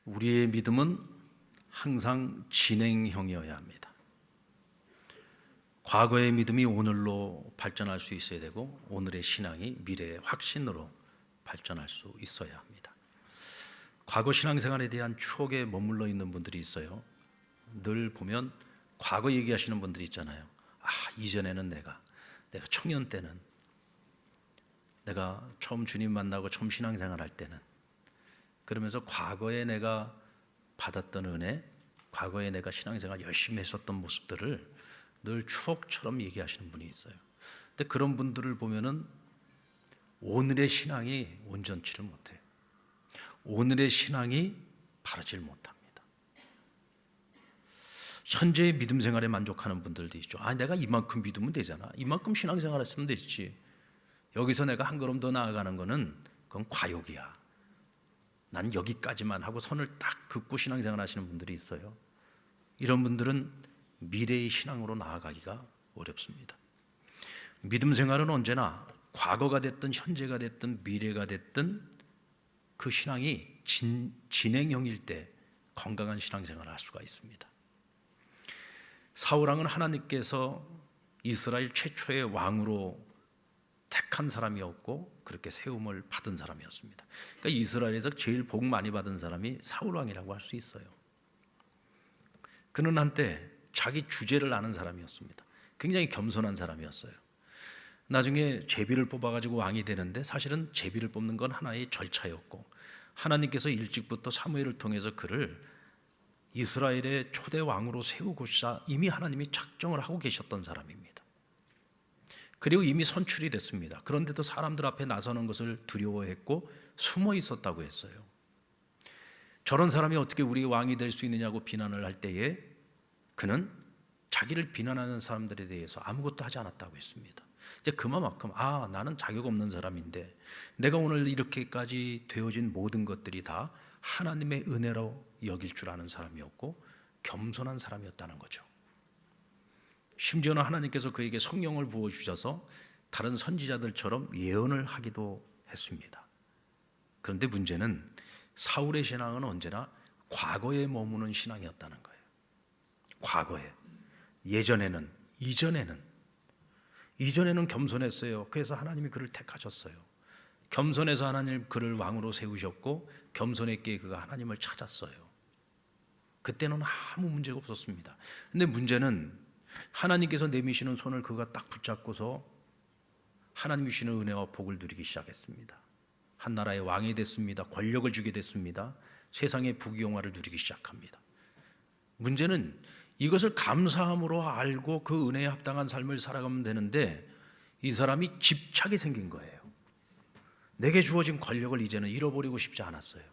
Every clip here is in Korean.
우리의 믿음은 항상 진행형이어야 합니다. 과거의 믿음이 오늘로 발전할 수 있어야 되고, 오늘의 신앙이 미래의 확신으로 발전할 수 있어야 합니다. 과거 신앙생활에 대한 추억에 머물러 있는 분들이 있어요. 늘 보면 과거 얘기하시는 분들이 있잖아요. 이전에는 내가 청년 때는, 내가 처음 주님 만나고 처음 신앙생활 할 때는, 그러면서 과거에 내가 받았던 은혜, 과거에 내가 신앙생활 열심히 했었던 모습들을 늘 추억처럼 얘기하시는 분이 있어요. 근데 그런 분들을 보면은 오늘의 신앙이 온전치를 못해요. 오늘의 신앙이 바르질 못합니다. 현재의 믿음 생활에 만족하는 분들도 있죠. 내가 이만큼 믿으면 되잖아, 이만큼 신앙생활 했으면 되지, 여기서 내가 한 걸음 더 나아가는 거는 그건 과욕이야, 난 여기까지만 하고 선을 딱 긋고 신앙생활 하시는 분들이 있어요. 이런 분들은 미래의 신앙으로 나아가기가 어렵습니다. 믿음 생활은 언제나 과거가 됐든 현재가 됐든 미래가 됐든 그 신앙이 진행형일 때 건강한 신앙생활을 할 수가 있습니다. 사울왕은 하나님께서 이스라엘 최초의 왕으로 택한 사람이었고 그렇게 세움을 받은 사람이었습니다. 그러니까 이스라엘에서 제일 복 많이 받은 사람이 사울왕이라고 할 수 있어요. 그는 한때 자기 주제를 아는 사람이었습니다. 굉장히 겸손한 사람이었어요. 나중에 제비를 뽑아가지고 왕이 되는데, 사실은 제비를 뽑는 건 하나의 절차였고, 하나님께서 일찍부터 사무엘을 통해서 그를 이스라엘의 초대 왕으로 세우고자 이미 하나님이 작정을 하고 계셨던 사람입니다. 그리고 이미 선출이 됐습니다. 그런데도 사람들 앞에 나서는 것을 두려워했고 숨어 있었다고 했어요. 저런 사람이 어떻게 우리 왕이 될 수 있느냐고 비난을 할 때에 그는 자기를 비난하는 사람들에 대해서 아무것도 하지 않았다고 했습니다. 이제 그만큼 나는 자격 없는 사람인데 내가 오늘 이렇게까지 되어진 모든 것들이 다 하나님의 은혜로 여길 줄 아는 사람이었고 겸손한 사람이었다는 거죠. 심지어는 하나님께서 그에게 성령을 부어주셔서 다른 선지자들처럼 예언을 하기도 했습니다. 그런데 문제는 사울의 신앙은 언제나 과거에 머무는 신앙이었다는 거예요. 과거에, 예전에는, 이전에는 겸손했어요. 그래서 하나님이 그를 택하셨어요. 겸손해서 하나님 그를 왕으로 세우셨고 겸손했기에 그가 하나님을 찾았어요. 그때는 아무 문제가 없었습니다. 근데 문제는 하나님께서 내미시는 손을 그가 딱 붙잡고서 하나님이 주시는 은혜와 복을 누리기 시작했습니다. 한 나라의 왕이 됐습니다. 권력을 주게 됐습니다. 세상의 부귀영화를 누리기 시작합니다. 문제는 이것을 감사함으로 알고 그 은혜에 합당한 삶을 살아가면 되는데, 이 사람이 집착이 생긴 거예요. 내게 주어진 권력을 이제는 잃어버리고 싶지 않았어요.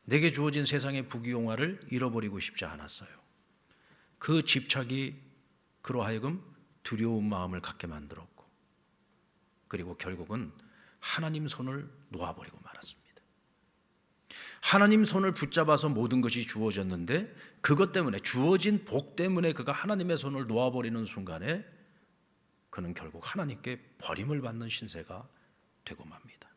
내게 주어진 세상의 부귀영화를 잃어버리고 싶지 않았어요. 그 집착이 그로 하여금 두려운 마음을 갖게 만들었고, 그리고 결국은 하나님 손을 놓아버리고 말았습니다. 하나님 손을 붙잡아서 모든 것이 주어졌는데, 그것 때문에, 주어진 복 때문에 그가 하나님의 손을 놓아버리는 순간에 그는 결국 하나님께 버림을 받는 신세가 되고 맙니다.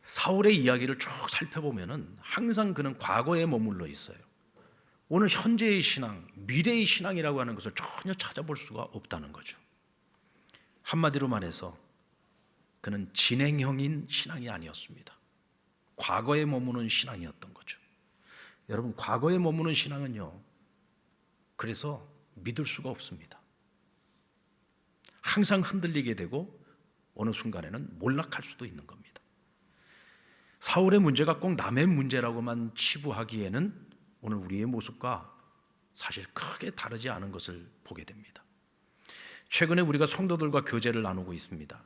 사울의 이야기를 쭉 살펴보면은 항상 그는 과거에 머물러 있어요. 오늘 현재의 신앙, 미래의 신앙이라고 하는 것을 전혀 찾아볼 수가 없다는 거죠. 한마디로 말해서 그는 진행형인 신앙이 아니었습니다. 과거에 머무는 신앙이었던 거죠. 여러분, 과거에 머무는 신앙은요, 그래서 믿을 수가 없습니다. 항상 흔들리게 되고 어느 순간에는 몰락할 수도 있는 겁니다. 사울의 문제가 꼭 남의 문제라고만 치부하기에는 오늘 우리의 모습과 사실 크게 다르지 않은 것을 보게 됩니다. 최근에 우리가 성도들과 교제를 나누고 있습니다.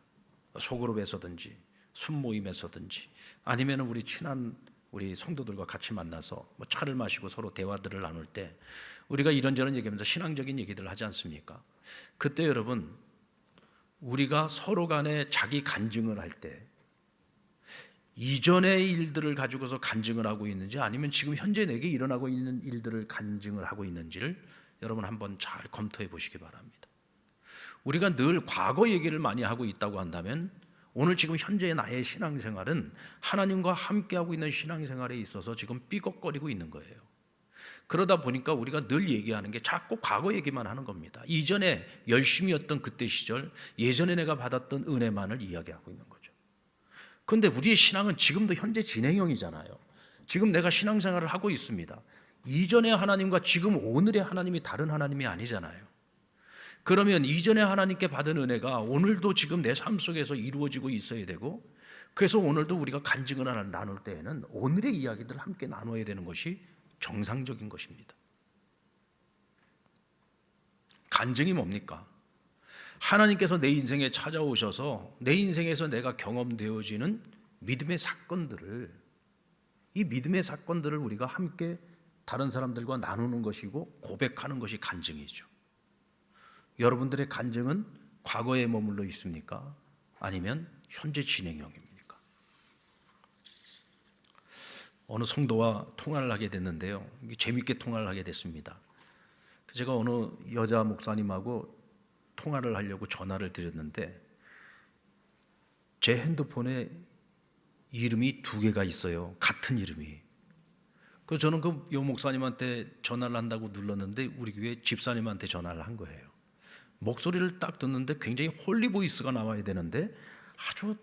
소그룹에서든지 순모임에서든지 아니면 우리 친한 우리 성도들과 같이 만나서 차를 마시고 서로 대화들을 나눌 때 우리가 이런저런 얘기하면서 신앙적인 얘기들을 하지 않습니까? 그때 여러분, 우리가 서로 간에 자기 간증을 할 때 이전의 일들을 가지고서 간증을 하고 있는지, 아니면 지금 현재 내게 일어나고 있는 일들을 간증을 하고 있는지를 여러분 한번 잘 검토해 보시기 바랍니다. 우리가 늘 과거 얘기를 많이 하고 있다고 한다면 오늘 지금 현재의 나의 신앙생활은 하나님과 함께하고 있는 신앙생활에 있어서 지금 삐걱거리고 있는 거예요. 그러다 보니까 우리가 늘 얘기하는 게 자꾸 과거 얘기만 하는 겁니다. 이전에 열심히 했던 그때 시절, 예전에 내가 받았던 은혜만을 이야기하고 있는 거죠. 그런데 우리의 신앙은 지금도 현재 진행형이잖아요. 지금 내가 신앙생활을 하고 있습니다. 이전의 하나님과 지금 오늘의 하나님이 다른 하나님이 아니잖아요. 그러면 이전에 하나님께 받은 은혜가 오늘도 지금 내 삶 속에서 이루어지고 있어야 되고, 그래서 오늘도 우리가 간증을 나눌 때에는 오늘의 이야기들을 함께 나눠야 되는 것이 정상적인 것입니다. 간증이 뭡니까? 하나님께서 내 인생에 찾아오셔서 내 인생에서 내가 경험되어지는 믿음의 사건들을, 이 믿음의 사건들을 우리가 함께 다른 사람들과 나누는 것이고 고백하는 것이 간증이죠. 여러분들의 간증은 과거에 머물러 있습니까? 아니면 현재 진행형입니까? 어느 성도와 통화를 하게 됐는데요, 재밌게 통화를 하게 됐습니다. 제가 어느 여자 목사님하고 통화를 하려고 전화를 드렸는데 제 핸드폰에 이름이 2개가 있어요. 같은 이름이. 그래서 저는 그 여 목사님한테 전화를 한다고 눌렀는데 우리 교회 집사님한테 전화를 한 거예요. 목소리를 딱 듣는데 굉장히 홀리보이스가 나와야 되는데 아주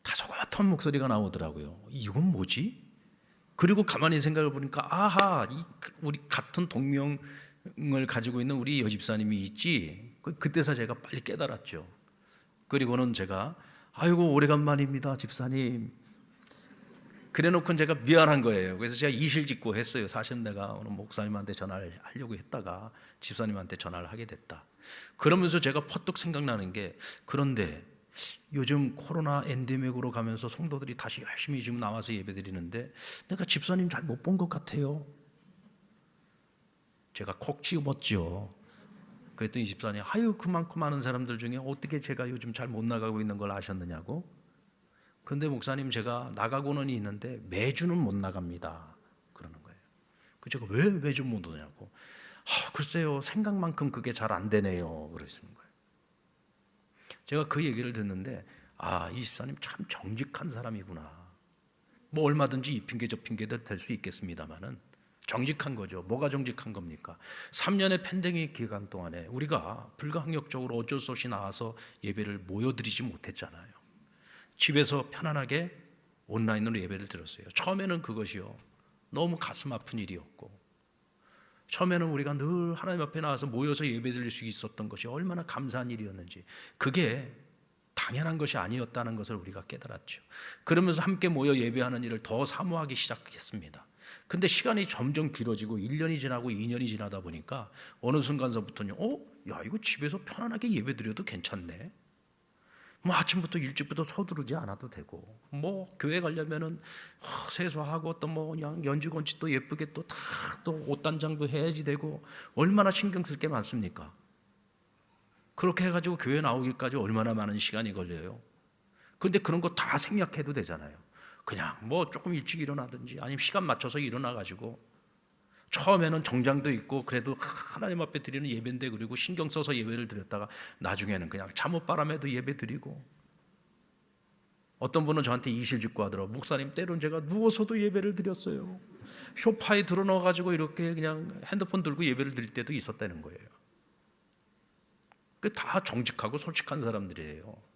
다소곳한 목소리가 나오더라고요. 이건 뭐지? 그리고 가만히 생각해 보니까 아하, 우리 같은 동명을 가지고 있는 우리 여집사님이 있지. 그때서 제가 빨리 깨달았죠. 그리고는 제가 아이고 오래간만입니다 집사님. 그래놓고 제가 미안한 거예요. 그래서 제가 이실직고 했어요. 사실 내가 오늘 목사님한테 전화를 하려고 했다가 집사님한테 전화를 하게 됐다. 그러면서 제가 퍼뜩 생각나는 게, 그런데 요즘 코로나 엔데믹으로 가면서 성도들이 다시 열심히 지금 나와서 예배드리는데 내가 집사님 잘 못 본 것 같아요. 제가 콕 집었죠. 그랬더니 집사님, 아유 그만큼 많은 사람들 중에 어떻게 제가 요즘 잘 못 나가고 있는 걸 아셨느냐고. 근데 목사님 제가 나가고는 있는데 매주는 못 나갑니다 그러는 거예요. 제가 왜 매주 못 오냐고. 글쎄요 생각만큼 그게 잘 안 되네요 그러시는 거예요. 제가 그 얘기를 듣는데 이 집사님 참 정직한 사람이구나. 뭐 얼마든지 이 핑계 저 핑계도 될 수 있겠습니다만은 정직한 거죠. 뭐가 정직한 겁니까? 3년의 팬데믹 기간 동안에 우리가 불가항력적으로 어쩔 수 없이 나와서 예배를 모여드리지 못했잖아요. 집에서 편안하게 온라인으로 예배를 드렸어요. 처음에는 그것이요 너무 가슴 아픈 일이었고, 처음에는 우리가 늘 하나님 앞에 나와서 모여서 예배드릴 수 있었던 것이 얼마나 감사한 일이었는지, 그게 당연한 것이 아니었다는 것을 우리가 깨달았죠. 그러면서 함께 모여 예배하는 일을 더 사모하기 시작했습니다. 근데 시간이 점점 길어지고 1년이 지나고 2년이 지나다 보니까 어느 순간서부터는 야 이거 집에서 편안하게 예배드려도 괜찮네. 뭐 아침부터 일찍부터 서두르지 않아도 되고, 뭐 교회 가려면은 세수하고 또 뭐 그냥 연주건치 또 예쁘게 또 다 또 옷단장도 해야지 되고, 얼마나 신경 쓸 게 많습니까? 그렇게 해가지고 교회 나오기까지 얼마나 많은 시간이 걸려요. 근데 그런 거 다 생략해도 되잖아요. 그냥 뭐 조금 일찍 일어나든지 아니면 시간 맞춰서 일어나가지고, 처음에는 정장도 있고 그래도 하나님 앞에 드리는 예배인데, 그리고 신경 써서 예배를 드렸다가 나중에는 그냥 잠옷바람에도 예배 드리고, 어떤 분은 저한테 이실직고 하더라고요. 목사님 때로는 제가 누워서도 예배를 드렸어요. 소파에 들어넣어가지고 이렇게 그냥 핸드폰 들고 예배를 드릴 때도 있었다는 거예요. 그 다 정직하고 솔직한 사람들이에요.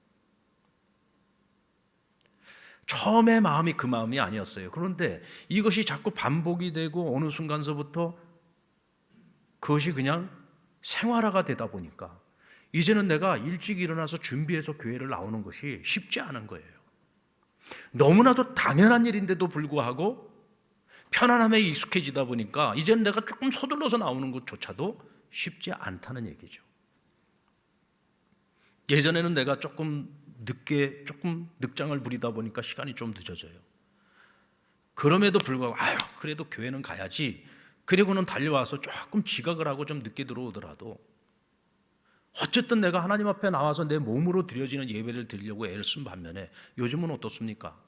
처음에 마음이 그 마음이 아니었어요. 그런데 이것이 자꾸 반복이 되고 어느 순간서부터 그것이 그냥 생활화가 되다 보니까 이제는 내가 일찍 일어나서 준비해서 교회를 나오는 것이 쉽지 않은 거예요. 너무나도 당연한 일인데도 불구하고 편안함에 익숙해지다 보니까 이제는 내가 조금 서둘러서 나오는 것조차도 쉽지 않다는 얘기죠. 예전에는 내가 조금 늑장을 부리다 보니까 시간이 좀 늦어져요. 그럼에도 불구하고 그래도 교회는 가야지, 그리고는 달려와서 조금 지각을 하고 좀 늦게 들어오더라도 어쨌든 내가 하나님 앞에 나와서 내 몸으로 드려지는 예배를 드리려고 애를 쓴 반면에, 요즘은 어떻습니까?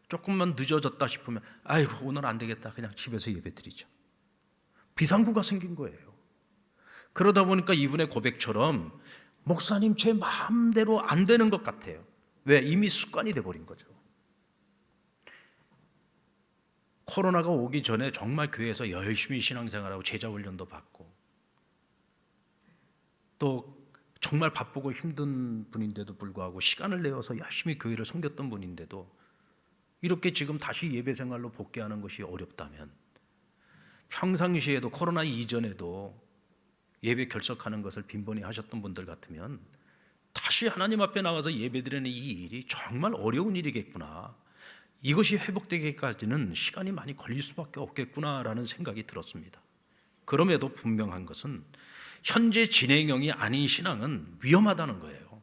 조금만 늦어졌다 싶으면 오늘 안 되겠다, 그냥 집에서 예배 드리죠. 비상구가 생긴 거예요. 그러다 보니까 이분의 고백처럼 목사님 제 마음대로 안 되는 것 같아요. 왜? 이미 습관이 돼버린 거죠. 코로나가 오기 전에 정말 교회에서 열심히 신앙생활하고 제자훈련도 받고 또 정말 바쁘고 힘든 분인데도 불구하고 시간을 내어서 열심히 교회를 섬겼던 분인데도 이렇게 지금 다시 예배 생활로 복귀하는 것이 어렵다면, 평상시에도 코로나 이전에도 예배 결석하는 것을 빈번히 하셨던 분들 같으면 다시 하나님 앞에 나가서 예배드리는 이 일이 정말 어려운 일이겠구나, 이것이 회복되기까지는 시간이 많이 걸릴 수밖에 없겠구나라는 생각이 들었습니다. 그럼에도 분명한 것은 현재 진행형이 아닌 신앙은 위험하다는 거예요.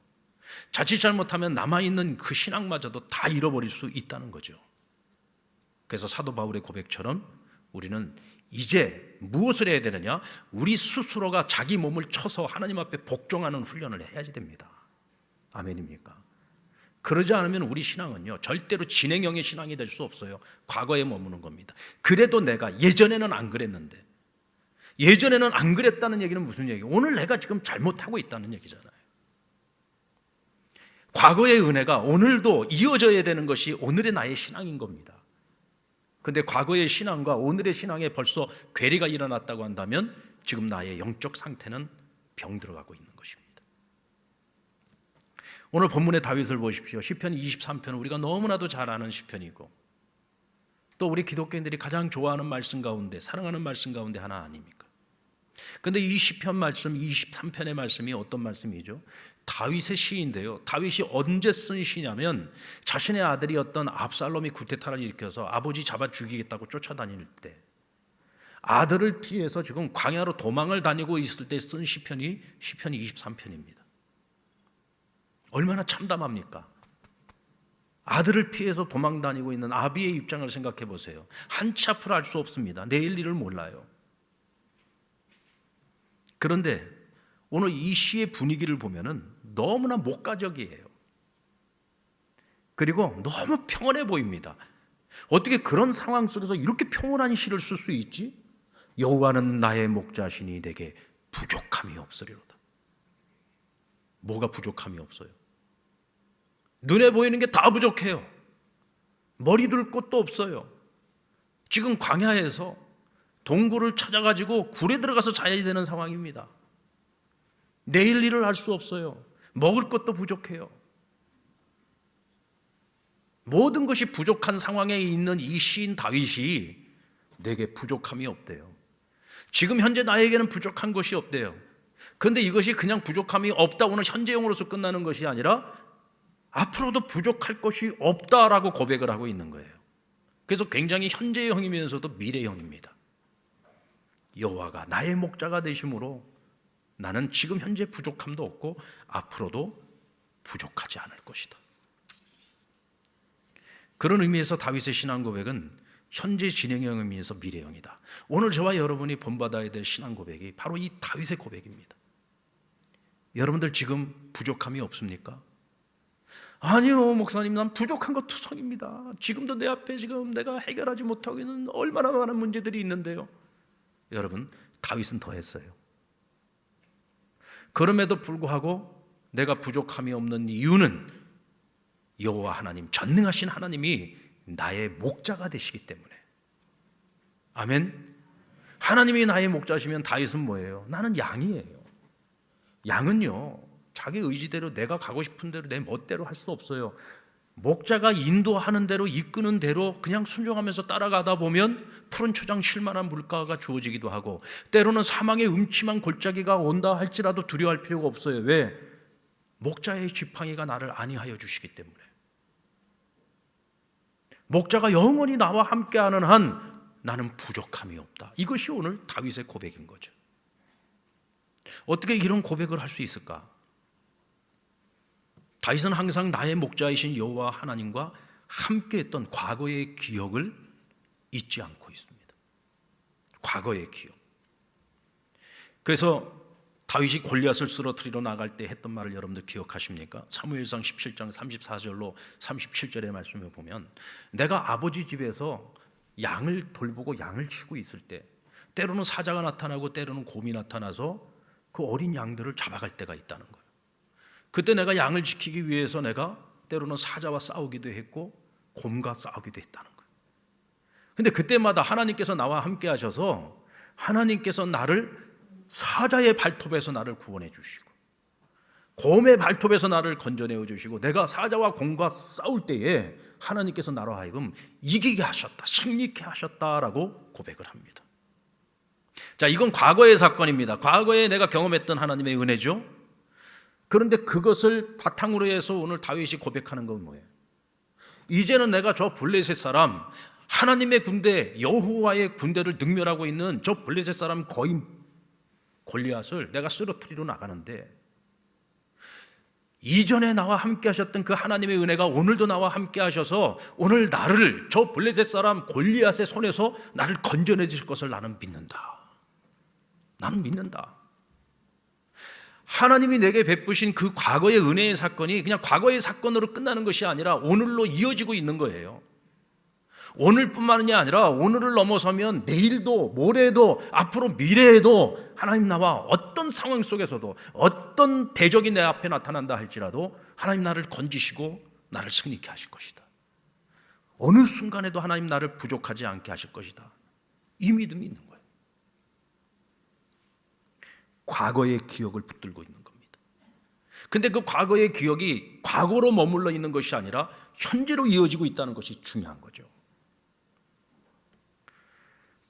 자칫 잘못하면 남아있는 그 신앙마저도 다 잃어버릴 수 있다는 거죠. 그래서 사도 바울의 고백처럼 우리는 이제 무엇을 해야 되느냐? 우리 스스로가 자기 몸을 쳐서 하나님 앞에 복종하는 훈련을 해야지 됩니다. 아멘입니까? 그러지 않으면 우리 신앙은요, 절대로 진행형의 신앙이 될 수 없어요. 과거에 머무는 겁니다. 그래도 내가 예전에는 안 그랬는데, 예전에는 안 그랬다는 얘기는 무슨 얘기예요? 오늘 내가 지금 잘못하고 있다는 얘기잖아요. 과거의 은혜가 오늘도 이어져야 되는 것이 오늘의 나의 신앙인 겁니다. 그런데 과거의 신앙과 오늘의 신앙에 벌써 괴리가 일어났다고 한다면 지금 나의 영적 상태는 병들어가고 있는 것입니다. 오늘 본문의 다윗을 보십시오. 시편 23편은 우리가 너무나도 잘 아는 시편이고 또 우리 기독교인들이 가장 좋아하는 말씀 가운데, 사랑하는 말씀 가운데 하나 아닙니까? 그런데 이 시편 말씀 23편의 말씀이 어떤 말씀이죠? 다윗의 시인데요, 다윗이 언제 쓴 시냐면 자신의 아들이었던 압살롬이 구테타를 일으켜서 아버지 잡아 죽이겠다고 쫓아다닐 때, 아들을 피해서 지금 광야로 도망을 다니고 있을 때 쓴 시편이 시편 23편입니다. 얼마나 참담합니까? 아들을 피해서 도망 다니고 있는 아비의 입장을 생각해 보세요. 한치 앞을 알 수 없습니다. 내일 일을 몰라요. 그런데 오늘 이 시의 분위기를 보면은 너무나 목가적이에요. 그리고 너무 평온해 보입니다. 어떻게 그런 상황 속에서 이렇게 평온한 시를 쓸 수 있지? 여호와는 나의 목자시니 내게 부족함이 없으리로다. 뭐가 부족함이 없어요? 눈에 보이는 게 다 부족해요. 머리 둘 곳도 없어요. 지금 광야에서 동굴을 찾아가지고 굴에 들어가서 자야 되는 상황입니다. 내일 일을 할 수 없어요. 먹을 것도 부족해요. 모든 것이 부족한 상황에 있는 이 시인 다윗이 내게 부족함이 없대요. 지금 현재 나에게는 부족한 것이 없대요. 그런데 이것이 그냥 부족함이 없다고는 현재형으로서 끝나는 것이 아니라 앞으로도 부족할 것이 없다라고 고백을 하고 있는 거예요. 그래서 굉장히 현재형이면서도 미래형입니다. 여호와가 나의 목자가 되심으로 나는 지금 현재 부족함도 없고 앞으로도 부족하지 않을 것이다. 그런 의미에서 다윗의 신앙 고백은 현재 진행형의 의미에서 미래형이다. 오늘 저와 여러분이 본받아야 될 신앙 고백이 바로 이 다윗의 고백입니다. 여러분들 지금 부족함이 없습니까? 아니요, 목사님, 난 부족한 것 투성입니다. 지금도 내 앞에 지금 내가 해결하지 못하고 있는 얼마나 많은 문제들이 있는데요. 여러분, 다윗은 더 했어요. 그럼에도 불구하고 내가 부족함이 없는 이유는 여호와 하나님, 전능하신 하나님이 나의 목자가 되시기 때문에. 아멘. 하나님이 나의 목자시면 다윗은 뭐예요? 나는 양이에요. 양은요, 자기 의지대로 내가 가고 싶은 대로 내 멋대로 할 수 없어요. 목자가 인도하는 대로, 이끄는 대로 그냥 순종하면서 따라가다 보면 푸른 초장 쉴만한 물가가 주어지기도 하고, 때로는 사망의 음침한 골짜기가 온다 할지라도 두려워할 필요가 없어요. 왜? 목자의 지팡이가 나를 안위하여 주시기 때문에. 목자가 영원히 나와 함께하는 한 나는 부족함이 없다. 이것이 오늘 다윗의 고백인 거죠. 어떻게 이런 고백을 할 수 있을까? 다윗은 항상 나의 목자이신 여호와 하나님과 함께했던 과거의 기억을 잊지 않고 있습니다. 과거의 기억. 그래서 다윗이 골리앗을 쓰러뜨리러 나갈 때 했던 말을 여러분들 기억하십니까? 사무엘상 17장 34절로 37절의 말씀을 보면, 내가 아버지 집에서 양을 돌보고 양을 치고 있을 때 때로는 사자가 나타나고 때로는 곰이 나타나서 그 어린 양들을 잡아갈 때가 있다는 거예요. 그때 내가 양을 지키기 위해서 내가 때로는 사자와 싸우기도 했고 곰과 싸우기도 했다는 거예요. 근데 그때마다 하나님께서 나와 함께 하셔서 하나님께서 나를 사자의 발톱에서 나를 구원해 주시고 곰의 발톱에서 나를 건져내어 주시고 내가 사자와 곰과 싸울 때에 하나님께서 나로 하여금 이기게 하셨다, 승리케 하셨다라고 고백을 합니다. 자, 이건 과거의 사건입니다. 과거에 내가 경험했던 하나님의 은혜죠. 그런데 그것을 바탕으로 해서 오늘 다윗이 고백하는 건 뭐예요? 이제는 내가 저 블레셋 사람, 하나님의 군대, 여호와의 군대를 능멸하고 있는 저 블레셋 사람 거인 골리앗을 내가 쓰러뜨리러 나가는데 이전에 나와 함께 하셨던 그 하나님의 은혜가 오늘도 나와 함께 하셔서 오늘 나를 저 블레셋 사람 골리앗의 손에서 나를 건져내 주실 것을 나는 믿는다. 나는 믿는다. 하나님이 내게 베푸신 그 과거의 은혜의 사건이 그냥 과거의 사건으로 끝나는 것이 아니라 오늘로 이어지고 있는 거예요. 오늘뿐만이 아니라 오늘을 넘어서면 내일도 모레도 앞으로 미래에도 하나님 나와 어떤 상황 속에서도 어떤 대적이 내 앞에 나타난다 할지라도 하나님 나를 건지시고 나를 승리케 하실 것이다. 어느 순간에도 하나님 나를 부족하지 않게 하실 것이다. 이 믿음이 있는 거예요. 과거의 기억을 붙들고 있는 겁니다. 근데 그 과거의 기억이 과거로 머물러 있는 것이 아니라 현재로 이어지고 있다는 것이 중요한 거죠.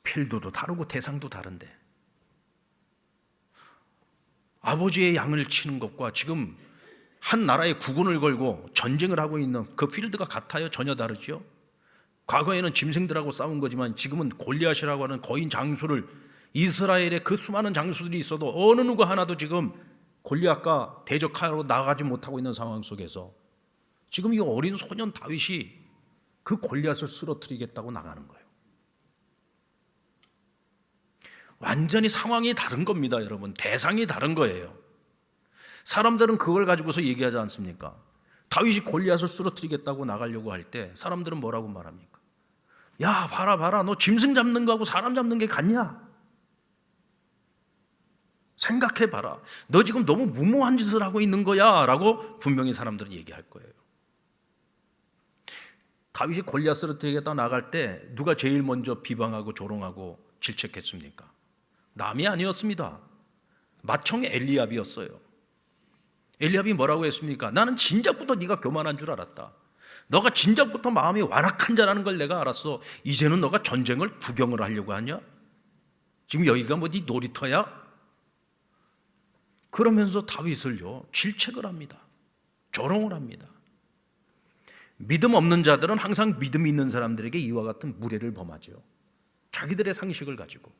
필두도 다르고 대상도 다른데 아버지의 양을 치는 것과 지금 한 나라의 국군을 걸고 전쟁을 하고 있는 그 필드가 같아요? 전혀 다르죠. 과거에는 짐승들하고 싸운 거지만 지금은 골리앗이라고 하는 거인 장수를 이스라엘의 그 수많은 장수들이 있어도 어느 누구 하나도 지금 골리앗과 대적하러 나가지 못하고 있는 상황 속에서 지금 이 어린 소년 다윗이 그 골리앗을 쓰러뜨리겠다고 나가는 거예요. 완전히 상황이 다른 겁니다, 여러분. 대상이 다른 거예요. 사람들은 그걸 가지고서 얘기하지 않습니까? 다윗이 골리앗을 쓰러뜨리겠다고 나가려고 할 때 사람들은 뭐라고 말합니까? 야, 봐라, 너 짐승 잡는 거하고 사람 잡는 게 같냐? 생각해봐라. 너 지금 너무 무모한 짓을 하고 있는 거야 라고 분명히 사람들은 얘기할 거예요. 다윗이 골리앗 쓰러뜨리겠다고 나갈 때 누가 제일 먼저 비방하고 조롱하고 질책했습니까? 남이 아니었습니다. 맏형의 엘리압이었어요. 엘리압이 뭐라고 했습니까? 나는 진작부터 네가 교만한 줄 알았다. 너가 진작부터 마음이 완악한 자라는 걸 내가 알았어. 이제는 너가 전쟁을 구경을 하려고 하냐? 지금 여기가 뭐 네 놀이터야? 그러면서 다윗을요 질책을 합니다. 조롱을 합니다. 믿음 없는 자들은 항상 믿음 있는 사람들에게 이와 같은 무례를 범하죠. 자기들의 상식을 가지고.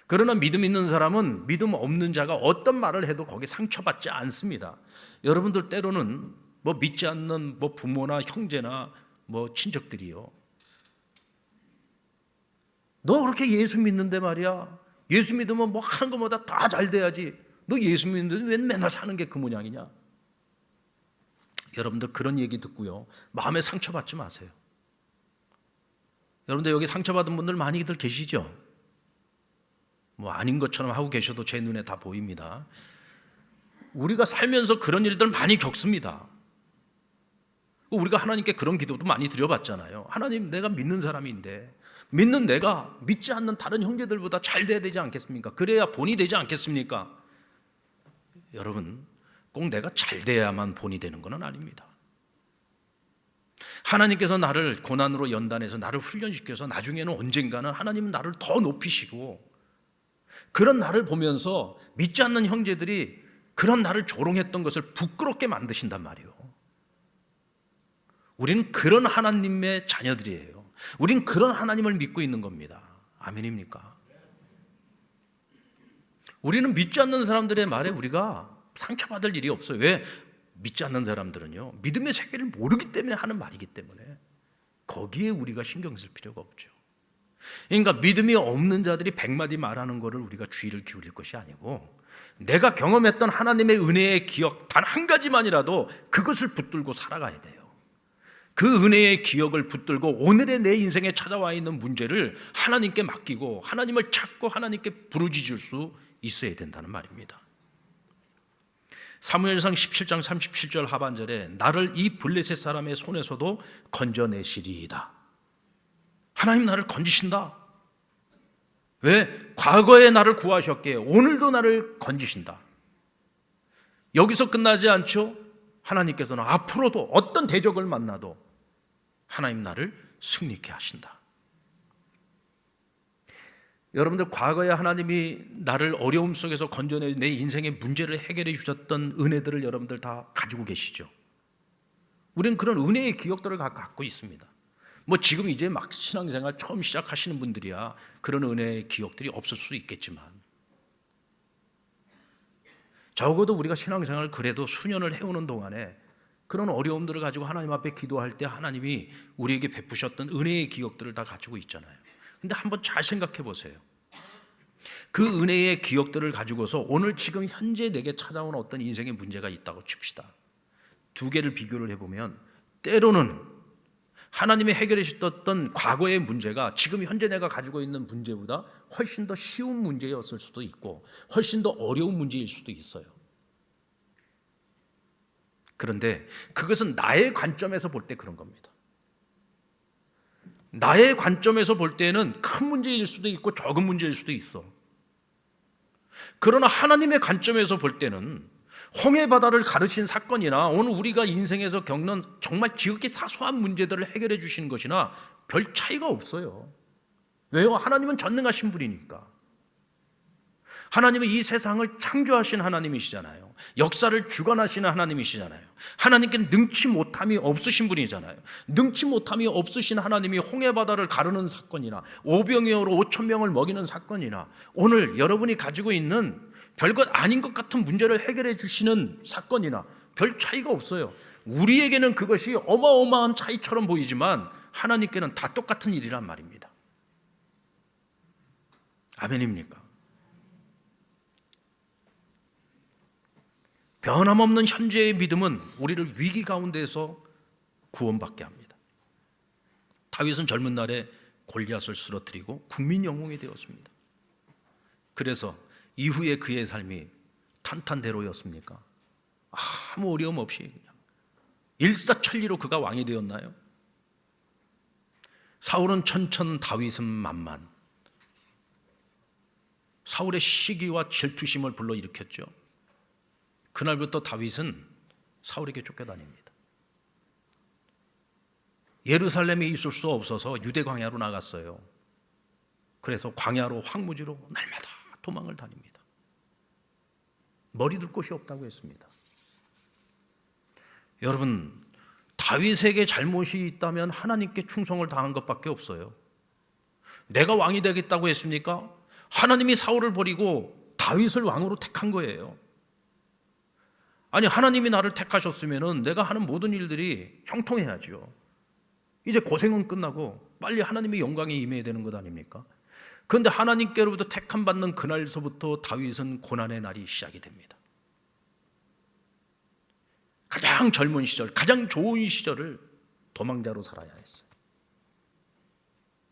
그러나 믿음 있는 사람은 믿음 없는 자가 어떤 말을 해도 거기에 상처받지 않습니다. 여러분들 때로는 뭐 믿지 않는 뭐 부모나 형제나 뭐 친척들이요, 너 그렇게 예수 믿는데 말이야, 예수 믿으면 뭐 하는 것보다 다 잘 돼야지, 너 예수 믿는데 왜 맨날 사는 게 그 모양이냐. 여러분들 그런 얘기 듣고요 마음에 상처받지 마세요. 여러분들 여기 상처받은 분들 많이들 계시죠? 뭐 아닌 것처럼 하고 계셔도 제 눈에 다 보입니다. 우리가 살면서 그런 일들 많이 겪습니다. 우리가 하나님께 그런 기도도 많이 드려봤잖아요. 하나님, 내가 믿는 사람인데 믿는 내가 믿지 않는 다른 형제들보다 잘 돼야 되지 않겠습니까? 그래야 본이 되지 않겠습니까? 여러분, 꼭 내가 잘 돼야만 본이 되는 건 아닙니다. 하나님께서 나를 고난으로 연단해서 나를 훈련시켜서 나중에는 언젠가는 하나님은 나를 더 높이시고, 그런 나를 보면서 믿지 않는 형제들이 그런 나를 조롱했던 것을 부끄럽게 만드신단 말이에요. 우리는 그런 하나님의 자녀들이에요. 우리는 그런 하나님을 믿고 있는 겁니다. 아멘입니까? 우리는 믿지 않는 사람들의 말에 우리가 상처받을 일이 없어요. 왜? 믿지 않는 사람들은요 믿음의 세계를 모르기 때문에 하는 말이기 때문에 거기에 우리가 신경 쓸 필요가 없죠. 그러니까 믿음이 없는 자들이 100마디 말하는 것을 우리가 주의를 기울일 것이 아니고, 내가 경험했던 하나님의 은혜의 기억 단 한 가지만이라도 그것을 붙들고 살아가야 돼요. 그 은혜의 기억을 붙들고 오늘의 내 인생에 찾아와 있는 문제를 하나님께 맡기고 하나님을 찾고 하나님께 부르짖을 수 있어야 된다는 말입니다. 사무엘상 17장 37절 하반절에 나를 이 블레셋 사람의 손에서도 건져내시리이다. 하나님 나를 건지신다. 왜? 과거에 나를 구하셨기에 오늘도 나를 건지신다. 여기서 끝나지 않죠? 하나님께서는 앞으로도 어떤 대적을 만나도 하나님 나를 승리케 하신다. 여러분들, 과거에 하나님이 나를 어려움 속에서 건져내 내 인생의 문제를 해결해 주셨던 은혜들을 여러분들 다 가지고 계시죠? 우리는 그런 은혜의 기억들을 갖고 있습니다. 뭐 지금 이제 막 신앙생활 처음 시작하시는 분들이야 그런 은혜의 기억들이 없을 수 있겠지만, 적어도 우리가 신앙생활을 그래도 수년을 해오는 동안에 그런 어려움들을 가지고 하나님 앞에 기도할 때 하나님이 우리에게 베푸셨던 은혜의 기억들을 다 가지고 있잖아요. 근데 한번 잘 생각해 보세요. 그 은혜의 기억들을 가지고서 오늘 지금 현재 내게 찾아온 어떤 인생의 문제가 있다고 칩시다. 두 개를 비교를 해보면 때로는 하나님이 해결해 주셨던 과거의 문제가 지금 현재 내가 가지고 있는 문제보다 훨씬 더 쉬운 문제였을 수도 있고 훨씬 더 어려운 문제일 수도 있어요. 그런데 그것은 나의 관점에서 볼 때 그런 겁니다. 나의 관점에서 볼 때는 큰 문제일 수도 있고 적은 문제일 수도 있어. 그러나 하나님의 관점에서 볼 때는 홍해 바다를 가르친 사건이나 오늘 우리가 인생에서 겪는 정말 지극히 사소한 문제들을 해결해 주시는 것이나 별 차이가 없어요. 왜요? 하나님은 전능하신 분이니까. 하나님은 이 세상을 창조하신 하나님이시잖아요. 역사를 주관하시는 하나님이시잖아요. 하나님께는 능치 못함이 없으신 분이잖아요. 능치 못함이 없으신 하나님이 홍해바다를 가르는 사건이나 오병이어로 5천 명을 먹이는 사건이나 오늘 여러분이 가지고 있는 별것 아닌 것 같은 문제를 해결해 주시는 사건이나 별 차이가 없어요. 우리에게는 그것이 어마어마한 차이처럼 보이지만 하나님께는 다 똑같은 일이란 말입니다. 아멘입니까? 변함없는 현재의 믿음은 우리를 위기 가운데서 구원받게 합니다. 다윗은 젊은 날에 골리앗을 쓰러뜨리고 국민 영웅이 되었습니다. 그래서 이후에 그의 삶이 탄탄대로였습니까? 아무 어려움 없이 그냥 일사천리로 그가 왕이 되었나요? 사울은 천천, 다윗은 만만. 사울의 시기와 질투심을 불러일으켰죠. 그날부터 다윗은 사울에게 쫓겨다닙니다. 예루살렘에 있을 수 없어서 유대 광야로 나갔어요. 그래서 광야로 황무지로 날마다 도망을 다닙니다. 머리 둘 곳이 없다고 했습니다. 여러분, 다윗에게 잘못이 있다면 하나님께 충성을 다한 것밖에 없어요. 내가 왕이 되겠다고 했습니까? 하나님이 사울을 버리고 다윗을 왕으로 택한 거예요. 아니, 하나님이 나를 택하셨으면 내가 하는 모든 일들이 형통해야죠. 이제 고생은 끝나고 빨리 하나님의 영광에 임해야 되는 것 아닙니까? 그런데 하나님께로부터 택함 받는 그날서부터 다윗은 고난의 날이 시작이 됩니다. 가장 젊은 시절, 가장 좋은 시절을 도망자로 살아야 했어요.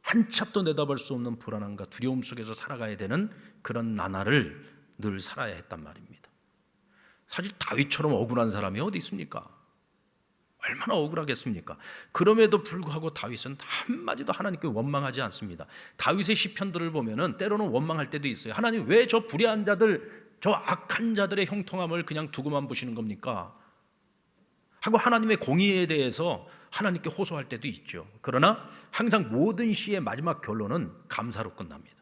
한치 앞도 내다볼 수 없는 불안함과 두려움 속에서 살아가야 되는 그런 나날을 늘 살아야 했단 말입니다. 사실 다윗처럼 억울한 사람이 어디 있습니까? 얼마나 억울하겠습니까? 그럼에도 불구하고 다윗은 한마디도 하나님께 원망하지 않습니다. 다윗의 시편들을 보면은 때로는 원망할 때도 있어요. 하나님, 왜 저 불의한 자들, 저 악한 자들의 형통함을 그냥 두고만 보시는 겁니까? 하고 하나님의 공의에 대해서 하나님께 호소할 때도 있죠. 그러나 항상 모든 시의 마지막 결론은 감사로 끝납니다.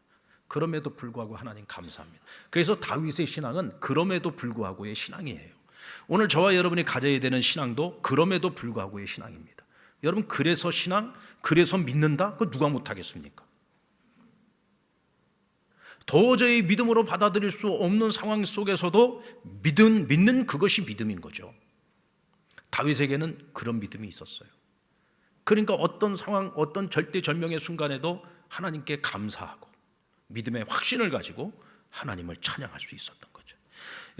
그럼에도 불구하고 하나님 감사합니다. 그래서 다윗의 신앙은 그럼에도 불구하고의 신앙이에요. 오늘 저와 여러분이 가져야 되는 신앙도 그럼에도 불구하고의 신앙입니다. 여러분, 그래서 신앙, 그래서 믿는다? 그거 누가 못하겠습니까? 도저히 믿음으로 받아들일 수 없는 상황 속에서도 믿는 그것이 믿음인 거죠. 다윗에게는 그런 믿음이 있었어요. 그러니까 어떤 상황, 어떤 절대절명의 순간에도 하나님께 감사하고 믿음의 확신을 가지고 하나님을 찬양할 수 있었던 거죠.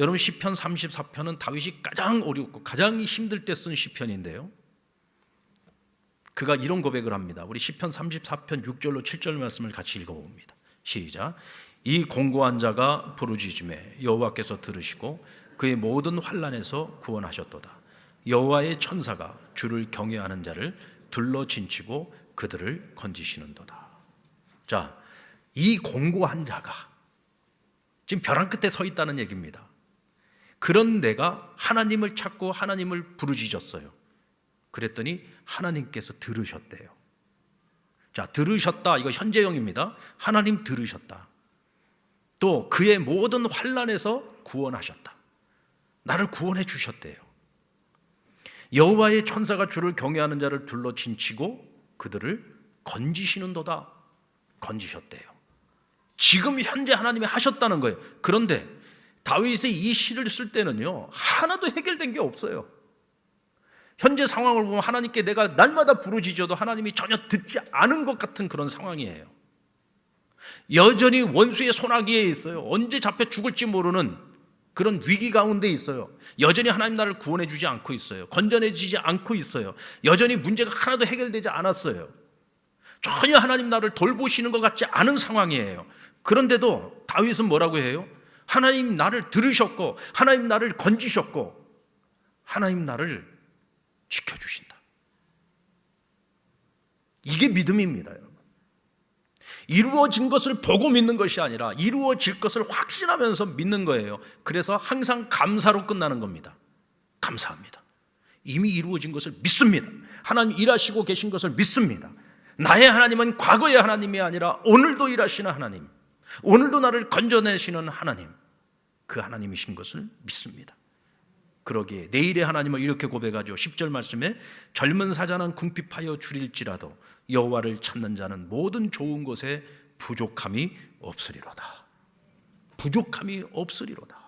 여러분, 시편 34편은 다윗이 가장 어렵고 가장 힘들 때 쓴 시편인데요, 그가 이런 고백을 합니다. 우리 시편 34편 6절로 7절 말씀을 같이 읽어봅니다. 시작. 이 공고한 자가 부르짖음에 여호와께서 들으시고 그의 모든 환난에서 구원하셨도다. 여호와의 천사가 주를 경외하는 자를 둘러 진치고 그들을 건지시는도다. 자, 이 공고한 자가 지금 벼랑 끝에 서 있다는 얘기입니다. 그런 내가 하나님을 찾고 하나님을 부르짖었어요. 그랬더니 하나님께서 들으셨대요. 자, 들으셨다, 이거 현재형입니다. 하나님 들으셨다. 또 그의 모든 환난에서 구원하셨다. 나를 구원해 주셨대요. 여호와의 천사가 주를 경외하는 자를 둘러 진치고 그들을 건지시는도다. 건지셨대요. 지금 현재 하나님이 하셨다는 거예요. 그런데 다윗이 이 시를 쓸 때는요, 하나도 해결된 게 없어요. 현재 상황을 보면 하나님께 내가 날마다 부르짖어도 하나님이 전혀 듣지 않은 것 같은 그런 상황이에요. 여전히 원수의 손아귀에 있어요. 언제 잡혀 죽을지 모르는 그런 위기 가운데 있어요. 여전히 하나님 나를 구원해 주지 않고 있어요. 건져내지지 않고 있어요. 여전히 문제가 하나도 해결되지 않았어요. 전혀 하나님 나를 돌보시는 것 같지 않은 상황이에요. 그런데도 다윗은 뭐라고 해요? 하나님 나를 들으셨고 하나님 나를 건지셨고 하나님 나를 지켜주신다. 이게 믿음입니다, 여러분. 이루어진 것을 보고 믿는 것이 아니라 이루어질 것을 확신하면서 믿는 거예요. 그래서 항상 감사로 끝나는 겁니다. 감사합니다. 이미 이루어진 것을 믿습니다. 하나님 일하시고 계신 것을 믿습니다. 나의 하나님은 과거의 하나님이 아니라 오늘도 일하시는 하나님, 오늘도 나를 건져내시는 하나님, 그 하나님이신 것을 믿습니다. 그러기에 내일의 하나님을 이렇게 고백하죠. 10절 말씀에 젊은 사자는 궁핍하여 줄일지라도 여호와를 찾는 자는 모든 좋은 것에 부족함이 없으리로다. 부족함이 없으리로다.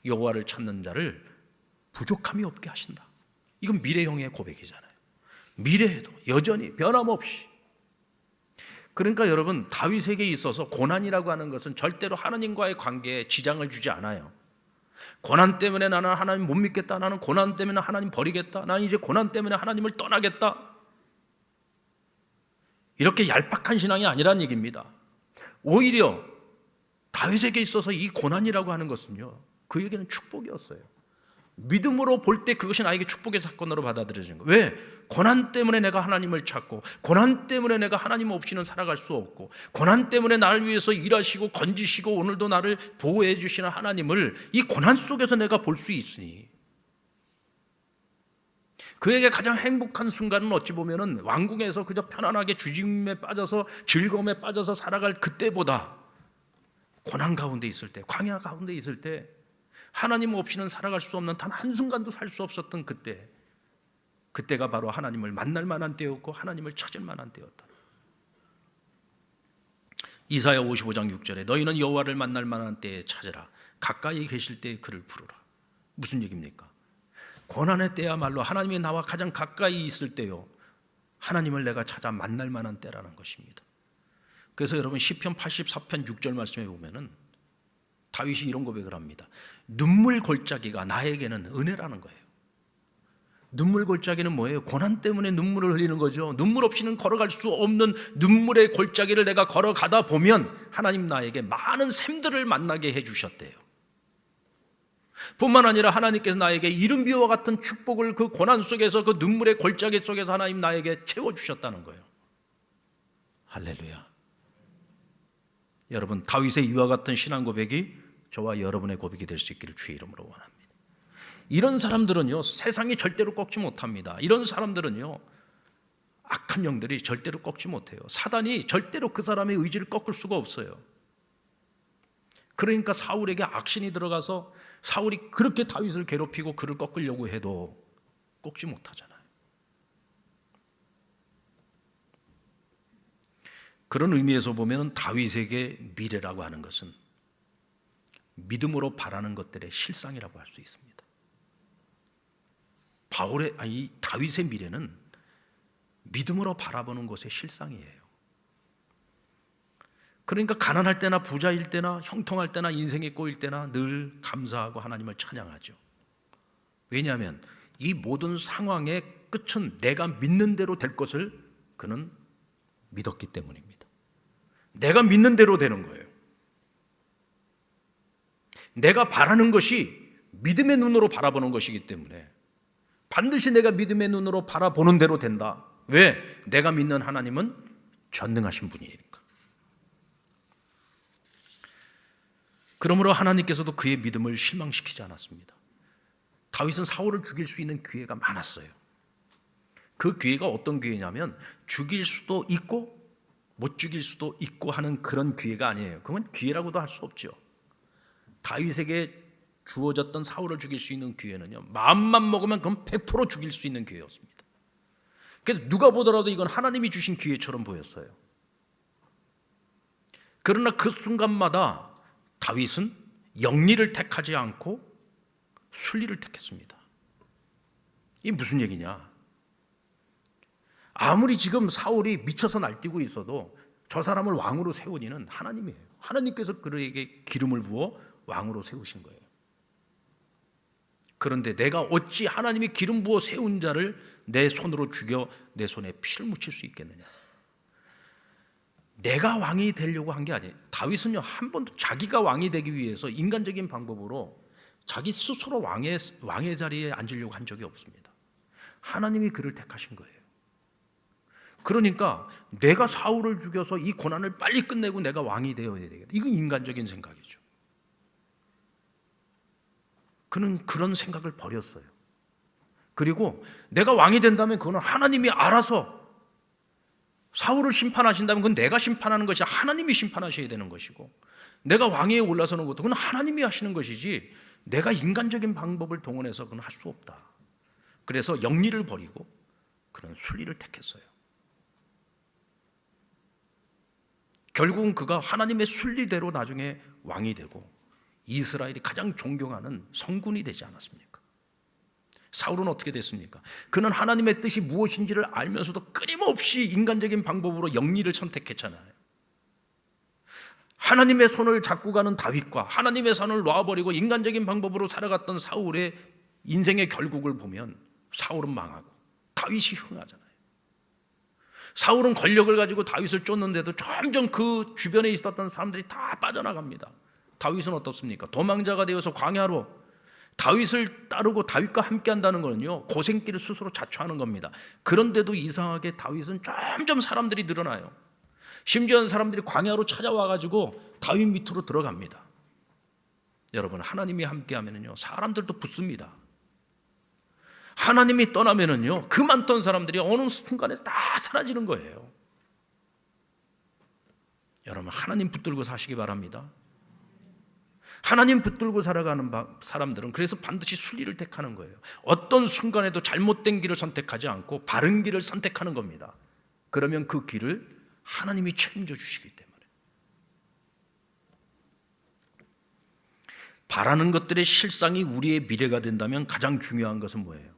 여호와를 찾는 자를 부족함이 없게 하신다. 이건 미래형의 고백이잖아요. 미래에도 여전히 변함없이. 그러니까 여러분, 다윗에게 있어서 고난이라고 하는 것은 절대로 하나님과의 관계에 지장을 주지 않아요. 고난 때문에 나는 하나님 못 믿겠다, 나는 고난 때문에 하나님 버리겠다, 나는 이제 고난 때문에 하나님을 떠나겠다, 이렇게 얄팍한 신앙이 아니란 얘기입니다. 오히려 다윗에게 있어서 이 고난이라고 하는 것은요, 그에게는 축복이었어요. 믿음으로 볼 때 그것이 나에게 축복의 사건으로 받아들여지는 거예요. 왜? 고난 때문에 내가 하나님을 찾고, 고난 때문에 내가 하나님 없이는 살아갈 수 없고, 고난 때문에 나를 위해서 일하시고 건지시고 오늘도 나를 보호해 주시는 하나님을 이 고난 속에서 내가 볼 수 있으니, 그에게 가장 행복한 순간은 어찌 보면은 왕궁에서 그저 편안하게 주짐에 빠져서 즐거움에 빠져서 살아갈 그때보다 고난 가운데 있을 때, 광야 가운데 있을 때, 하나님 없이는 살아갈 수 없는 단 한순간도 살 수 없었던 그때, 그때가 바로 하나님을 만날 만한 때였고 하나님을 찾을 만한 때였다. 이사야 55장 6절에 너희는 여호와를 만날 만한 때에 찾으라, 가까이 계실 때에 그를 부르라. 무슨 얘기입니까? 고난의 때야말로 하나님이 나와 가장 가까이 있을 때요, 하나님을 내가 찾아 만날 만한 때라는 것입니다. 그래서 여러분, 시편 84편 6절 말씀에 보면은 다윗이 이런 고백을 합니다. 눈물 골짜기가 나에게는 은혜라는 거예요. 눈물 골짜기는 뭐예요? 고난 때문에 눈물을 흘리는 거죠. 눈물 없이는 걸어갈 수 없는 눈물의 골짜기를 내가 걸어가다 보면 하나님 나에게 많은 샘들을 만나게 해주셨대요. 뿐만 아니라 하나님께서 나에게 이른 비와 같은 축복을 그 고난 속에서, 그 눈물의 골짜기 속에서 하나님 나에게 채워주셨다는 거예요. 할렐루야. 여러분, 다윗의 이와 같은 신앙 고백이 저와 여러분의 고백이 될 수 있기를 주의 이름으로 원합니다. 이런 사람들은요, 세상이 절대로 꺾지 못합니다. 이런 사람들은요, 악한 영들이 절대로 꺾지 못해요. 사단이 절대로 그 사람의 의지를 꺾을 수가 없어요. 그러니까 사울에게 악신이 들어가서 사울이 그렇게 다윗을 괴롭히고 그를 꺾으려고 해도 꺾지 못하잖아요. 그런 의미에서 보면 다윗에게 미래라고 하는 것은 믿음으로 바라는 것들의 실상이라고 할 수 있습니다. 다윗의 미래는 믿음으로 바라보는 것의 실상이에요. 그러니까 가난할 때나 부자일 때나 형통할 때나 인생이 꼬일 때나 늘 감사하고 하나님을 찬양하죠. 왜냐하면 이 모든 상황의 끝은 내가 믿는 대로 될 것을 그는 믿었기 때문입니다. 내가 믿는 대로 되는 거예요. 내가 바라는 것이 믿음의 눈으로 바라보는 것이기 때문에 반드시 내가 믿음의 눈으로 바라보는 대로 된다. 왜? 내가 믿는 하나님은 전능하신 분이니까. 그러므로 하나님께서도 그의 믿음을 실망시키지 않았습니다. 다윗은 사울을 죽일 수 있는 기회가 많았어요. 그 기회가 어떤 기회냐면 죽일 수도 있고 못 죽일 수도 있고 하는 그런 기회가 아니에요. 그건 기회라고도 할 수 없죠. 다윗에게 주어졌던 사울을 죽일 수 있는 기회는요, 마음만 먹으면 그건 100% 죽일 수 있는 기회였습니다. 그래서 누가 보더라도 이건 하나님이 주신 기회처럼 보였어요. 그러나 그 순간마다 다윗은 영리를 택하지 않고 순리를 택했습니다. 이게 무슨 얘기냐? 아무리 지금 사울이 미쳐서 날뛰고 있어도 저 사람을 왕으로 세운 이는 하나님이에요. 하나님께서 그에게 기름을 부어 왕으로 세우신 거예요. 그런데 내가 어찌 하나님이 기름 부어 세운 자를 내 손으로 죽여 내 손에 피를 묻힐 수 있겠느냐? 내가 왕이 되려고 한 게 아니에요. 다윗은요, 한 번도 자기가 왕이 되기 위해서 인간적인 방법으로 자기 스스로 왕의 자리에 앉으려고 한 적이 없습니다. 하나님이 그를 택하신 거예요. 그러니까 내가 사울을 죽여서 이 고난을 빨리 끝내고 내가 왕이 되어야 되겠다. 이건 인간적인 생각이죠. 그는 그런 생각을 버렸어요. 그리고 내가 왕이 된다면 그거는 하나님이 알아서 사울을 심판하신다면 그건 내가 심판하는 것이 하나님이 심판하셔야 되는 것이고, 내가 왕위에 올라서는 것도 그건 하나님이 하시는 것이지 내가 인간적인 방법을 동원해서 그건 할 수 없다. 그래서 영리를 버리고 그런 순리를 택했어요. 결국은 그가 하나님의 순리대로 나중에 왕이 되고 이스라엘이 가장 존경하는 성군이 되지 않았습니까? 사울은 어떻게 됐습니까? 그는 하나님의 뜻이 무엇인지를 알면서도 끊임없이 인간적인 방법으로 영리를 선택했잖아요. 하나님의 손을 잡고 가는 다윗과 하나님의 손을 놔버리고 인간적인 방법으로 살아갔던 사울의 인생의 결국을 보면 사울은 망하고 다윗이 흥하잖아요. 사울은 권력을 가지고 다윗을 쫓는데도 점점 그 주변에 있었던 사람들이 다 빠져나갑니다. 다윗은 어떻습니까? 도망자가 되어서 광야로 다윗을 따르고 다윗과 함께 한다는 거는요, 고생길을 스스로 자초하는 겁니다. 그런데도 이상하게 다윗은 점점 사람들이 늘어나요. 심지어는 사람들이 광야로 찾아와가지고 다윗 밑으로 들어갑니다. 여러분, 하나님이 함께 하면은요, 사람들도 붙습니다. 하나님이 떠나면은요, 그 많던 사람들이 어느 순간에 다 사라지는 거예요. 여러분, 하나님 붙들고 사시기 바랍니다. 하나님 붙들고 살아가는 사람들은 그래서 반드시 순리를 택하는 거예요. 어떤 순간에도 잘못된 길을 선택하지 않고 바른 길을 선택하는 겁니다. 그러면 그 길을 하나님이 책임져 주시기 때문에. 바라는 것들의 실상이 우리의 미래가 된다면 가장 중요한 것은 뭐예요?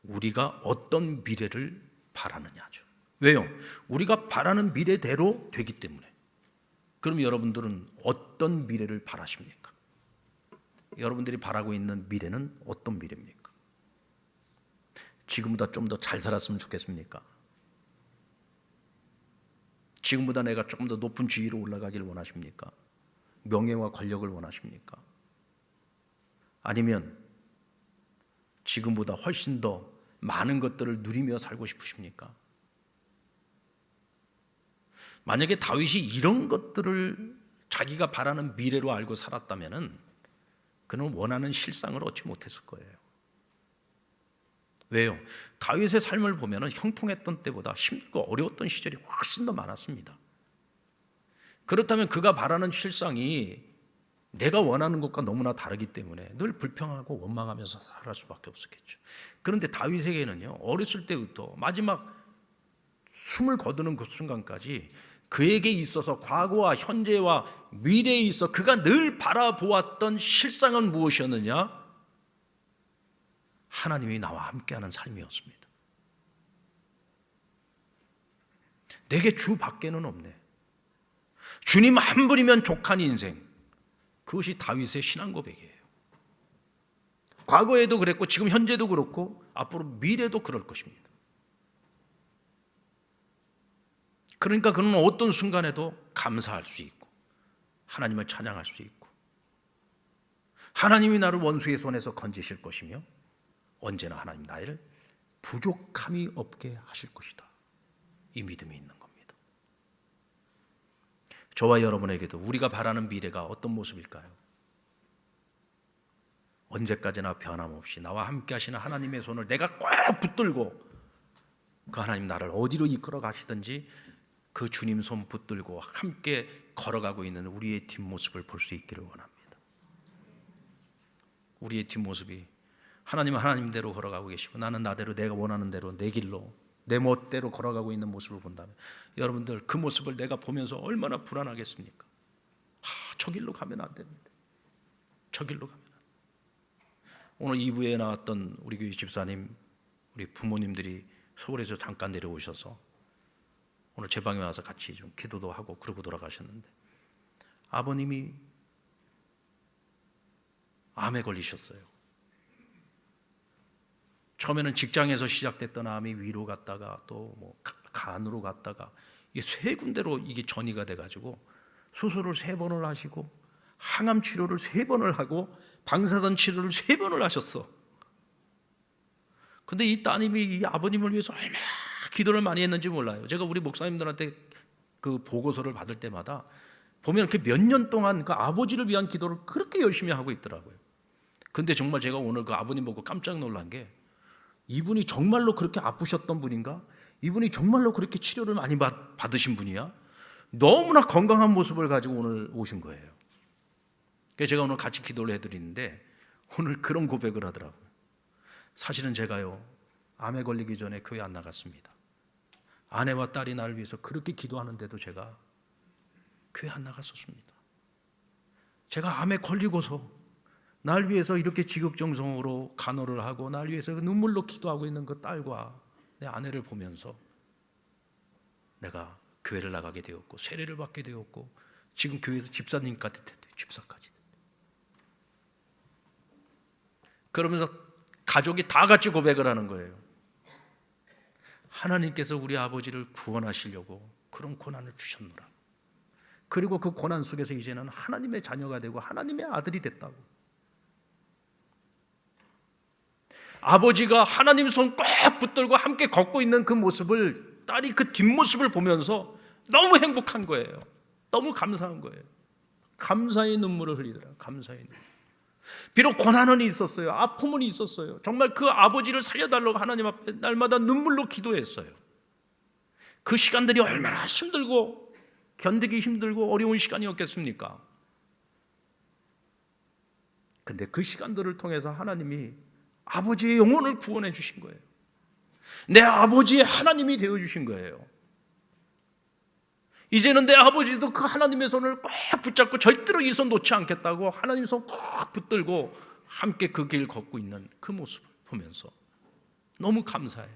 우리가 어떤 미래를 바라느냐죠. 왜요? 우리가 바라는 미래대로 되기 때문에. 그럼 여러분들은 어떤 미래를 바라십니까? 여러분들이 바라고 있는 미래는 어떤 미래입니까? 지금보다 좀 더 잘 살았으면 좋겠습니까? 지금보다 내가 조금 더 높은 지위로 올라가기를 원하십니까? 명예와 권력을 원하십니까? 아니면 지금보다 훨씬 더 많은 것들을 누리며 살고 싶으십니까? 만약에 다윗이 이런 것들을 자기가 바라는 미래로 알고 살았다면 그는 원하는 실상을 얻지 못했을 거예요. 왜요? 다윗의 삶을 보면 형통했던 때보다 힘들고 어려웠던 시절이 훨씬 더 많았습니다. 그렇다면 그가 바라는 실상이 내가 원하는 것과 너무나 다르기 때문에 늘 불평하고 원망하면서 살아갈 수밖에 없었겠죠. 그런데 다윗에게는요, 어렸을 때부터 마지막 숨을 거두는 그 순간까지 그에게 있어서 과거와 현재와 미래에 있어 그가 늘 바라보았던 실상은 무엇이었느냐? 하나님이 나와 함께하는 삶이었습니다. 내게 주 밖에는 없네. 주님 한 분이면 족한 인생. 그것이 다윗의 신앙 고백이에요. 과거에도 그랬고 지금 현재도 그렇고 앞으로 미래도 그럴 것입니다. 그러니까 그는 어떤 순간에도 감사할 수 있고 하나님을 찬양할 수 있고 하나님이 나를 원수의 손에서 건지실 것이며 언제나 하나님 나를 부족함이 없게 하실 것이다. 이 믿음이 있는 겁니다. 저와 여러분에게도 우리가 바라는 미래가 어떤 모습일까요? 언제까지나 변함없이 나와 함께 하시는 하나님의 손을 내가 꼭 붙들고 그 하나님 나를 어디로 이끌어 가시든지 그 주님 손 붙들고 함께 걸어가고 있는 우리의 뒷모습을 볼 수 있기를 원합니다. 우리의 뒷모습이 하나님은 하나님대로 걸어가고 계시고 나는 나대로 내가 원하는 대로 내 길로 내 멋대로 걸어가고 있는 모습을 본다면 여러분들 그 모습을 내가 보면서 얼마나 불안하겠습니까? 저 길로 가면 안 되는데 저 길로 가면 안 돼. 오늘 2부에 나왔던 우리 교회 집사님 우리 부모님들이 서울에서 잠깐 내려오셔서 오늘 제 방에 와서 같이 좀 기도도 하고 그러고 돌아가셨는데 아버님이 암에 걸리셨어요. 처음에는 직장에서 시작됐던 암이 위로 갔다가 또 뭐 간으로 갔다가 이게 세 군데로 이게 전이가 돼가지고 수술을 3번을 하시고 항암 치료를 3번을 하고 방사선 치료를 3번을 하셨어. 근데 이 따님이 이 아버님을 위해서 얼마나 기도를 많이 했는지 몰라요. 제가 우리 목사님들한테 그 보고서를 받을 때마다 보면 그 몇 년 동안 그 아버지를 위한 기도를 그렇게 열심히 하고 있더라고요. 근데 정말 제가 오늘 그 아버님 보고 깜짝 놀란 게 이분이 정말로 그렇게 아프셨던 분인가? 이분이 정말로 그렇게 치료를 많이 받으신 분이야? 너무나 건강한 모습을 가지고 오늘 오신 거예요. 그래서 제가 오늘 같이 기도를 해드리는데 오늘 그런 고백을 하더라고요. 사실은 제가요 암에 걸리기 전에 교회 안 나갔습니다. 아내와 딸이 나를 위해서 그렇게 기도하는데도 제가 교회 안 나갔었습니다. 제가 암에 걸리고서 날 위해서 이렇게 지극정성으로 간호를 하고 날 위해서 눈물로 기도하고 있는 그 딸과 내 아내를 보면서 내가 교회를 나가게 되었고 세례를 받게 되었고 지금 교회에서 집사님까지 됐대요. 집사까지 됐대요. 그러면서 가족이 다 같이 고백을 하는 거예요. 하나님께서 우리 아버지를 구원하시려고 그런 고난을 주셨노라. 그리고 그 고난 속에서 이제는 하나님의 자녀가 되고 하나님의 아들이 됐다고. 아버지가 하나님 손 꼭 붙들고 함께 걷고 있는 그 모습을 딸이 그 뒷모습을 보면서 너무 행복한 거예요. 너무 감사한 거예요. 감사의 눈물을 흘리더라. 감사의 눈물. 비록 고난은 있었어요. 아픔은 있었어요. 정말 그 아버지를 살려달라고 하나님 앞에 날마다 눈물로 기도했어요. 그 시간들이 얼마나 힘들고 견디기 힘들고 어려운 시간이었겠습니까? 근데 그 시간들을 통해서 하나님이 아버지의 영혼을 구원해 주신 거예요. 내 아버지의 하나님이 되어 주신 거예요. 이제는 내 아버지도 그 하나님의 손을 꼭 붙잡고 절대로 이 손 놓지 않겠다고 하나님 손 꼭 붙들고 함께 그 길 걷고 있는 그 모습을 보면서 너무 감사해.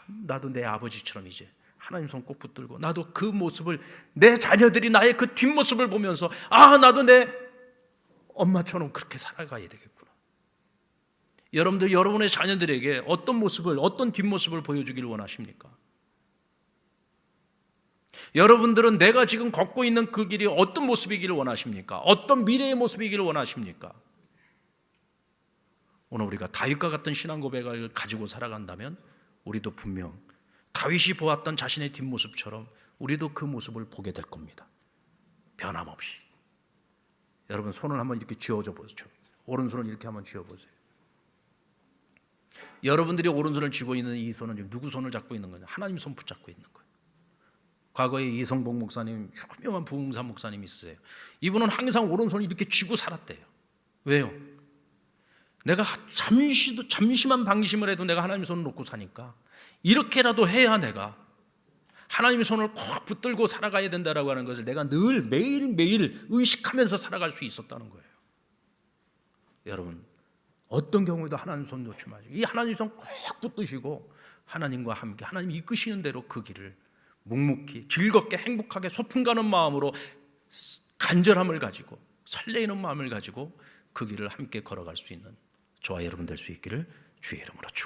나도 내 아버지처럼 이제 하나님 손 꼭 붙들고 나도 그 모습을 내 자녀들이 나의 그 뒷모습을 보면서 나도 내 엄마처럼 그렇게 살아가야 되겠구나. 여러분들 여러분의 자녀들에게 어떤 모습을 어떤 뒷모습을 보여주기를 원하십니까? 여러분들은 내가 지금 걷고 있는 그 길이 어떤 모습이기를 원하십니까? 어떤 미래의 모습이기를 원하십니까? 오늘 우리가 다윗과 같은 신앙 고백을 가지고 살아간다면 우리도 분명 다윗이 보았던 자신의 뒷모습처럼 우리도 그 모습을 보게 될 겁니다. 변함없이. 여러분 손을 한번 이렇게 쥐어줘 보세요. 오른손을 이렇게 한번 쥐어보세요. 여러분들이 오른손을 쥐고 있는 이 손은 지금 누구 손을 잡고 있는 거냐? 하나님 손 붙잡고 있는 거예요. 과거에 이성복 목사님, 유명한 부흥사 목사님이 있으세요. 이분은 항상 오른손을 이렇게 쥐고 살았대요. 왜요? 내가 잠시만 방심을 해도 내가 하나님 손을 놓고 사니까 이렇게라도 해야 내가 하나님의 손을 꼭 붙들고 살아가야 된다라고 하는 것을 내가 늘 매일매일 의식하면서 살아갈 수 있었다는 거예요. 여러분 어떤 경우에도 하나님 손 놓지 마시고 이 하나님 손 꼭 붙드시고 하나님과 함께 하나님 이끄시는 대로 그 길을 묵묵히 즐겁게 행복하게 소풍 가는 마음으로 간절함을 가지고 설레이는 마음을 가지고 그 길을 함께 걸어갈 수 있는 저와 여러분 될 수 있기를 주의 이름으로 축원합니다.